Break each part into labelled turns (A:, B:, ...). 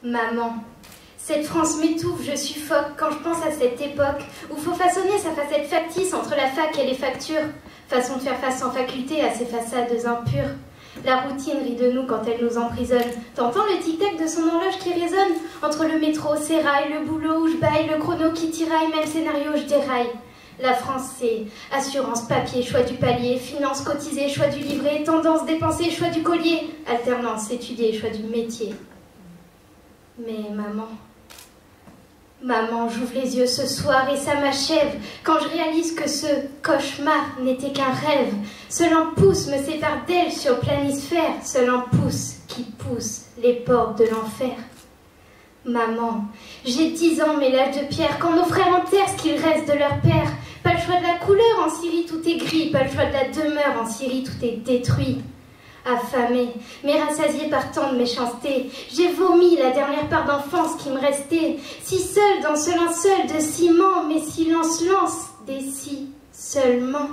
A: Maman, cette France m'étouffe, je suffoque quand je pense à cette époque où faut façonner sa facette factice entre la fac et les factures, façon de faire face sans faculté à ces façades impures. La routine rit de nous quand elle nous emprisonne. T'entends le tic-tac de son horloge qui résonne entre le métro, ses rails, le boulot où je baille, le chrono qui tiraille, même scénario je déraille. La France c'est assurance, papier, choix du palier, finance, cotiser, choix du livret, tendance, dépenser, choix du collier, alternance, étudier, choix du métier. Mais maman, j'ouvre les yeux ce soir et ça m'achève quand je réalise que ce cauchemar n'était qu'un rêve. Seul un pouce me sépare d'elle sur le planisphère, seul un pouce qui pousse les portes de l'enfer. Maman, j'ai 10 ans mais l'âge de pierre, quand nos frères enterrent ce qu'il reste de leur père. Pas le choix de la couleur, en Syrie tout est gris, pas le choix de la demeure, en Syrie tout est détruit. Affamée, mais rassasiée par tant de méchanceté, j'ai vomi la dernière part d'enfance qui me restait, si seule dans ce linceul de ciment, mes silences lancent des si seulement.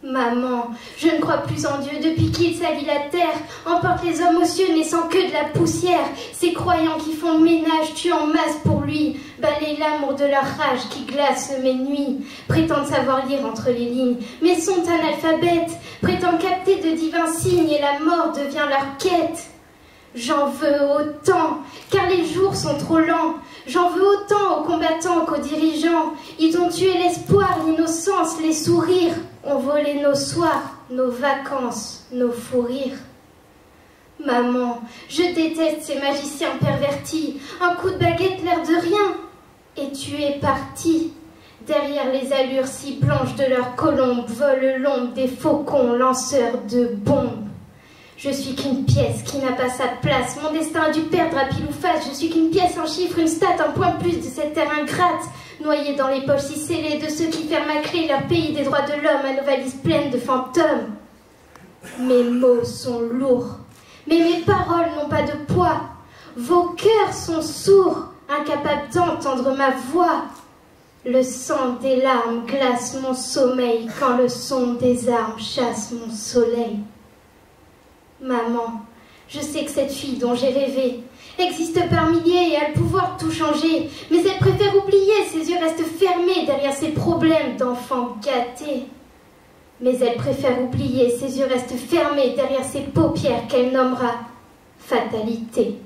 A: Maman, je ne crois plus en Dieu depuis qu'il salit la terre, emporte les hommes aux cieux naissant que de la poussière, ces croyants qui font le ménage tuent en masse pour lui, balayent l'amour de leur rage qui glace mes nuits, prétendent savoir lire entre les lignes, mais sont analphabètes, prétendent capter de divins signes et la mort devient leur quête. J'en veux autant, car les jours sont trop lents. J'en veux autant aux combattants qu'aux dirigeants. Ils ont tué l'espoir, l'innocence, les sourires. Ont volé nos soirs, nos vacances, nos fous rires. Maman, je déteste ces magiciens pervertis. Un coup de baguette, l'air de rien. Et tu es parti. Derrière les allures si blanches de leurs colombes, vole l'ombre des faucons, lanceurs de bombes. Je suis qu'une pièce qui n'a pas sa place. Mon destin a dû perdre à pile ou face. Je suis qu'une pièce, un chiffre, une stat, un point de plus de cette terre ingrate, noyée dans les poches si scellées de ceux qui ferment à clé leur pays des droits de l'homme à nos valises pleines de fantômes. Mes mots sont lourds, mais mes paroles n'ont pas de poids. Vos cœurs sont sourds, incapables d'entendre ma voix. Le sang des larmes glace mon sommeil quand le son des armes chasse mon soleil. Maman, je sais que cette fille dont j'ai rêvé existe par milliers et a le pouvoir de tout changer, mais elle préfère oublier, ses yeux restent fermés derrière ses problèmes d'enfant gâté. Mais elle préfère oublier, ses yeux restent fermés derrière ses paupières qu'elle nommera fatalité.